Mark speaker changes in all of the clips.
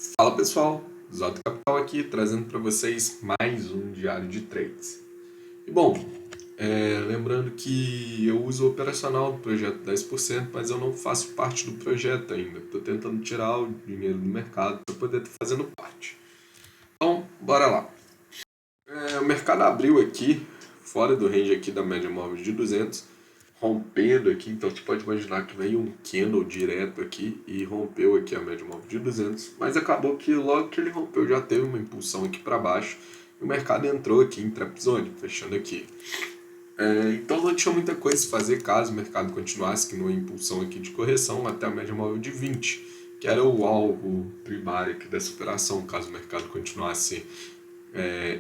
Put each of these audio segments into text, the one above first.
Speaker 1: Fala pessoal, Zoto Capital aqui trazendo para vocês mais um diário de trades. E bom, lembrando que eu uso o operacional do projeto 10%, mas eu não faço parte do projeto ainda. Estou tentando tirar o dinheiro do mercado para poder estar fazendo parte. Então, bora lá. O mercado abriu aqui, fora do range aqui da média móvel de 200, rompendo aqui, então você pode imaginar que veio um candle direto aqui e rompeu aqui a média móvel de 200, mas acabou que logo que ele rompeu já teve uma impulsão aqui para baixo e o mercado entrou aqui em trap zone, fechando aqui. Então não tinha muita coisa a fazer caso o mercado continuasse aqui numa impulsão aqui de correção até a média móvel de 20, que era o alvo primário aqui dessa operação, caso o mercado continuasse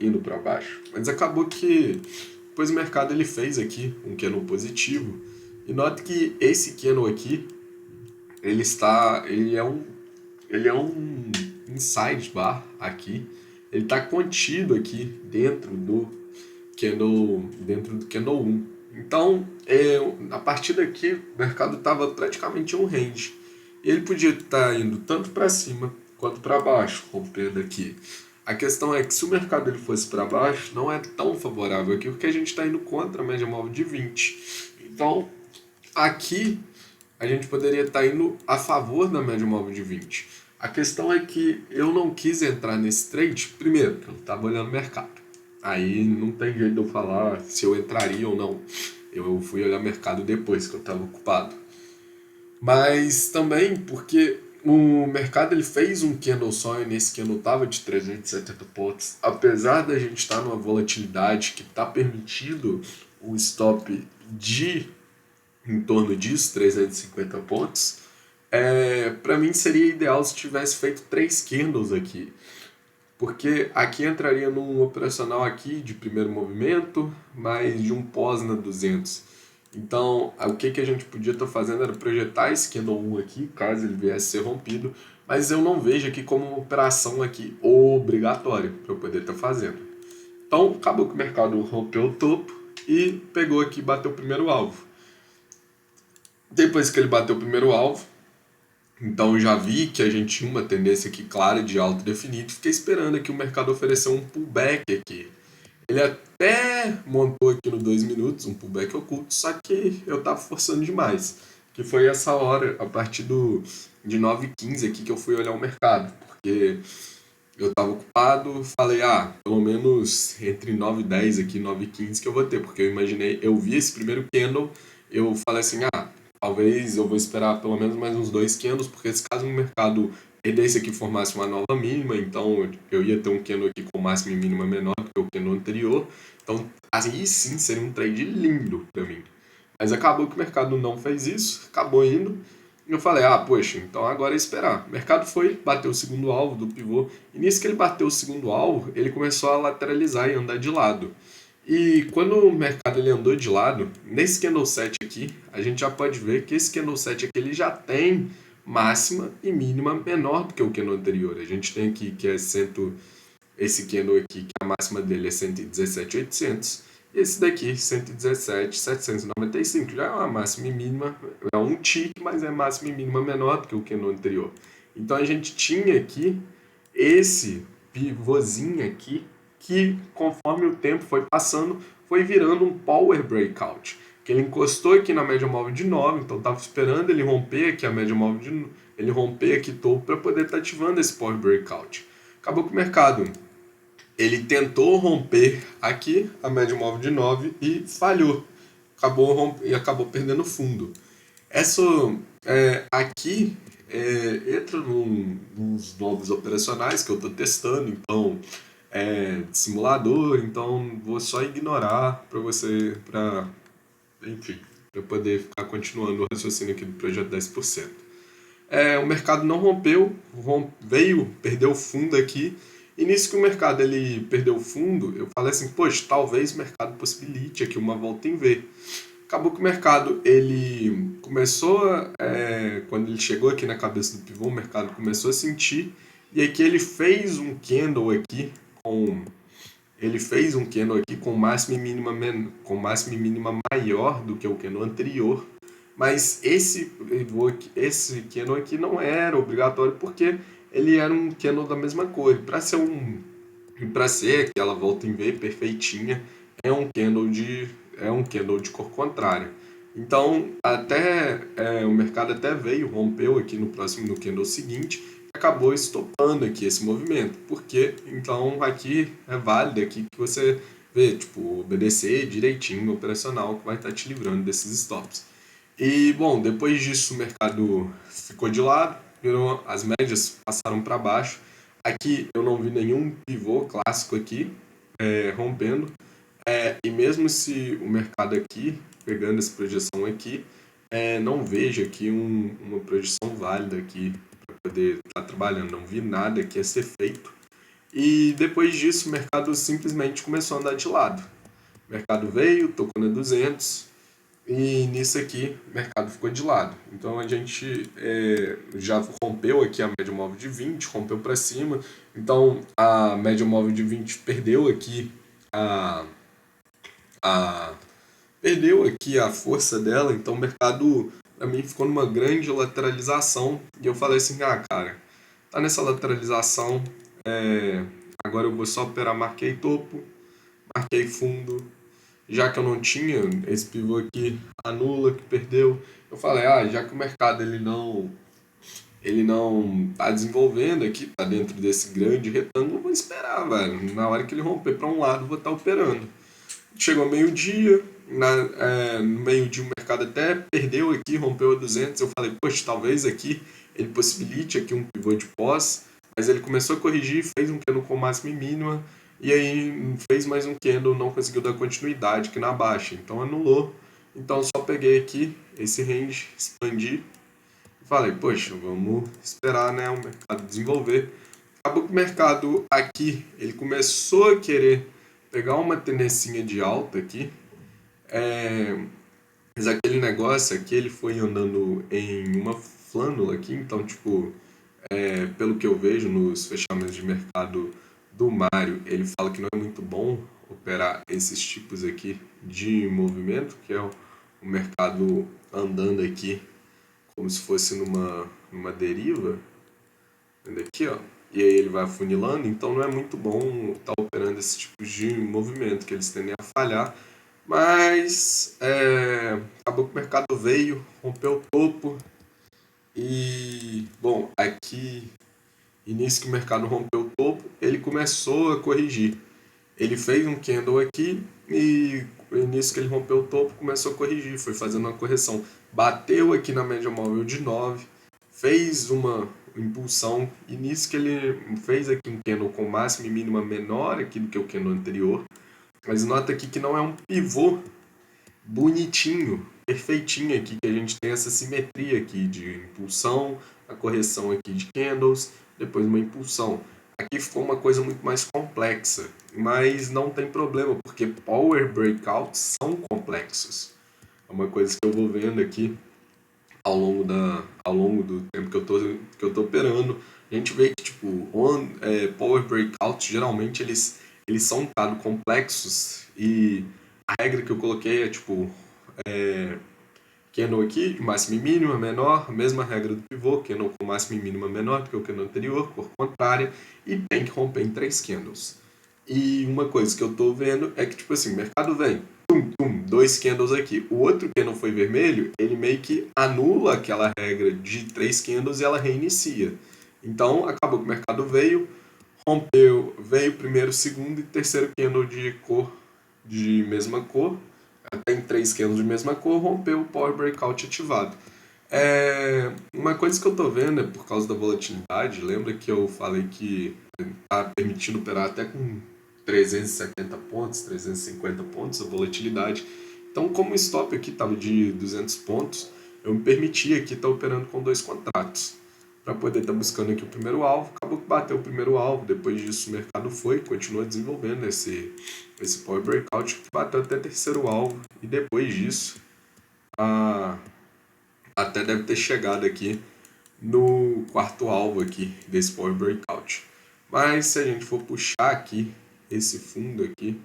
Speaker 1: indo para baixo. Mas acabou que depois o mercado ele fez aqui um candle positivo e note que esse candle aqui ele é um inside bar aqui, ele está contido aqui dentro do candle 1. Então, a partir daqui o mercado estava praticamente em um range. E ele podia estar indo tanto para cima quanto para baixo, rompendo aqui. A questão é que se o mercado ele fosse para baixo, não é tão favorável aqui, porque a gente está indo contra a média móvel de 20. Então, aqui a gente poderia estar indo a favor da média móvel de 20. A questão é que eu não quis entrar nesse trade, primeiro, porque eu estava olhando o mercado. Aí não tem jeito de eu falar se eu entraria ou não. Eu fui olhar o mercado depois que eu estava ocupado. Mas também porque o mercado ele fez um candle só e nesse candle estava de 370 pontos. Apesar da gente estar numa volatilidade que está permitindo um stop de em torno disso, 350 pontos, para mim seria ideal se tivesse feito 3 candles aqui. Porque aqui entraria num operacional aqui de primeiro movimento, mais de um pós na 200. Então, o que a gente podia estar fazendo era projetar esse candle 1 aqui, caso ele viesse a ser rompido, mas eu não vejo aqui como uma operação aqui obrigatória para eu poder estar fazendo. Então, acabou que o mercado rompeu o topo e pegou aqui e bateu o primeiro alvo. Depois que ele bateu o primeiro alvo, então já vi que a gente tinha uma tendência aqui clara de alto definido. Fiquei esperando aqui o mercado oferecer um pullback aqui. Ele até montou aqui no 2 minutos um pullback oculto, só que eu tava forçando demais. Que foi essa hora, a partir de 9h15 aqui que eu fui olhar o mercado. Porque eu tava ocupado, falei, pelo menos entre 9h10 aqui e 9h15 que eu vou ter. Porque eu vi esse primeiro candle, eu falei assim, talvez eu vou esperar pelo menos mais uns 2 candles, porque se caso o mercado perdesse aqui e formasse uma nova mínima, então eu ia ter um candle aqui com máxima e mínima menor do que o candle anterior. Então, aí sim seria um trade lindo para mim. Mas acabou que o mercado não fez isso, acabou indo. E eu falei, poxa, então agora é esperar. O mercado foi, bateu o segundo alvo do pivô. E nisso que ele bateu o segundo alvo, ele começou a lateralizar e andar de lado. E quando o mercado ele andou de lado, nesse candle set aqui, a gente já pode ver que esse candle set aqui ele já tem máxima e mínima menor do que o candle anterior. A gente tem aqui que é esse candle aqui, que a máxima dele é 117.800, e esse daqui 117.795. Já é uma máxima e mínima, é um tick, mas é máxima e mínima menor do que o candle anterior. Então a gente tinha aqui esse pivôzinho aqui que, conforme o tempo foi passando, foi virando um power breakout. Que ele encostou aqui na média móvel de 9, então estava esperando ele romper aqui a média móvel ele romper aqui topo para poder estar ativando esse power breakout. Acabou que o mercado ele tentou romper aqui a média móvel de 9 e falhou. Acabou perdendo fundo. Essa aqui entra nos novos operacionais que eu estou testando, então simulador, então vou só ignorar enfim, para poder ficar continuando o raciocínio aqui do projeto 10%. O mercado não rompeu, perdeu fundo aqui, e nisso que o mercado ele perdeu fundo, eu falei assim, poxa, talvez o mercado possibilite aqui uma volta em V. Acabou que o mercado, ele começou, quando ele chegou aqui na cabeça do pivô, o mercado começou a sentir, e aqui ele fez um candle aqui com máxima e mínima maior do que o candle anterior, Mas esse candle aqui não era obrigatório porque ele era um candle da mesma cor. Para ser aquela volta em V perfeitinha, é um candle de cor contrária. Então, o mercado até veio, rompeu aqui no candle seguinte, acabou estopando aqui esse movimento. Porque então aqui é válido aqui que você vê, tipo, obedecer direitinho o operacional que vai estar te livrando desses stops. E bom, depois disso o mercado ficou de lado, as médias passaram para baixo. Aqui eu não vi nenhum pivô clássico aqui rompendo. E mesmo se o mercado aqui, pegando essa projeção aqui, não vejo aqui uma projeção válida aqui para poder estar trabalhando. Não vi nada que ia ser feito. E depois disso o mercado simplesmente começou a andar de lado. O mercado veio, tocou na 200, e nisso aqui, o mercado ficou de lado. Então a gente já rompeu aqui a média móvel de 20, rompeu para cima. Então a média móvel de 20 a, a perdeu aqui a força dela. Então o mercado para mim ficou numa grande lateralização. E eu falei assim, cara, tá nessa lateralização, agora eu vou só operar, marquei topo, marquei fundo, já que eu não tinha esse pivô aqui, anula, que perdeu. Eu falei, já que o mercado ele não tá desenvolvendo aqui, tá dentro desse grande retângulo, eu vou esperar, velho. Na hora que ele romper para um lado, eu vou estar operando. Chegou meio-dia, no meio-dia o mercado até perdeu aqui, rompeu a 200. Eu falei, poxa, talvez aqui ele possibilite aqui um pivô de pós, mas ele começou a corrigir, fez um candle com máxima e mínima, e aí fez mais um candle, não conseguiu dar continuidade aqui na baixa, então anulou. Então só peguei aqui esse range, expandi, e falei, poxa, vamos esperar, né, o mercado desenvolver. Acabou que o mercado aqui, ele começou a querer pegar uma tendencinha de alta aqui, mas aquele negócio aqui, ele foi andando em uma flânula aqui, então, tipo, pelo que eu vejo nos fechamentos de mercado do Mário, ele fala que não é muito bom operar esses tipos aqui de movimento, que é o mercado andando aqui como se fosse numa deriva, aqui, ó. E aí ele vai afunilando, então não é muito bom estar operando esse tipo de movimento, que eles tendem a falhar. Mas acabou que o mercado veio, rompeu o topo. E, bom, aqui, início que o mercado rompeu o topo, ele começou a corrigir. Ele fez um candle aqui e no início que ele rompeu o topo, começou a corrigir, foi fazendo uma correção. Bateu aqui na média móvel de 9, fez uma impulsão, e nisso que ele fez aqui um candle com máxima e mínima menor aqui do que o candle anterior. Mas nota aqui que não é um pivô bonitinho, perfeitinho aqui, que a gente tem essa simetria aqui de impulsão, a correção aqui de candles, depois uma impulsão. Aqui ficou uma coisa muito mais complexa, mas não tem problema, porque power breakouts são complexos. É uma coisa que eu vou vendo aqui ao longo do tempo que eu tô operando. A gente vê que tipo, power breakouts geralmente eles são complexos, e a regra que eu coloquei é tipo candle aqui de máxima e mínima menor, mesma regra do pivô, candle com máxima e mínima menor do que o candle anterior, cor contrária, e tem que romper em 3 candles. E uma coisa que eu tô vendo é que, tipo assim, o mercado vem, 2 candles aqui, o outro candle foi vermelho, ele meio que anula aquela regra de 3 candles e ela reinicia. Então, acabou que o mercado veio primeiro, segundo e terceiro candle de mesma cor, tem 3 candles de mesma cor, rompeu o Power Breakout ativado. Uma coisa que eu tô vendo é por causa da volatilidade. Lembra que eu falei que tá permitindo operar até com 370 pontos, 350 pontos a volatilidade. Então, como o stop aqui estava de 200 pontos, eu me permiti aqui estar operando com 2 contratos para poder estar buscando aqui o primeiro alvo. Acabou que bateu o primeiro alvo, depois disso o mercado continua desenvolvendo esse Power Breakout, que bateu até terceiro alvo, e depois disso até deve ter chegado aqui no quarto alvo aqui desse Power Breakout. Mas se a gente for puxar aqui esse fundo aqui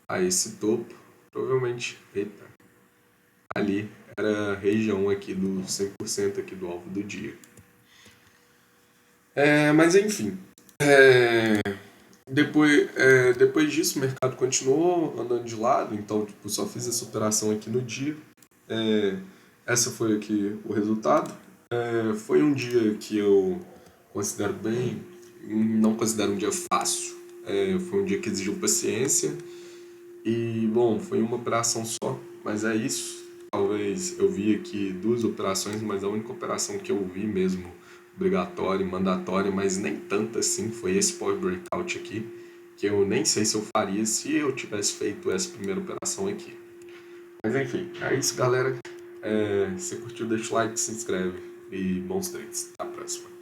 Speaker 1: a esse topo, provavelmente, ali era a região aqui do 100% aqui do alvo do dia. Mas enfim, depois disso o mercado continuou andando de lado, então tipo, só fiz essa operação aqui no dia. É, essa foi aqui o resultado. Foi um dia que eu considero bem, não considero um dia fácil. Foi um dia que exigiu paciência e, bom, foi uma operação só, mas é isso. Talvez eu vi aqui duas operações, mas a única operação que eu vi mesmo obrigatória e mandatória, mas nem tanto assim, foi esse Power Breakout aqui, que eu nem sei se eu faria se eu tivesse feito essa primeira operação aqui. Mas enfim, é isso, galera. Se curtiu, deixa o like, se inscreve e bons trades. Até a próxima.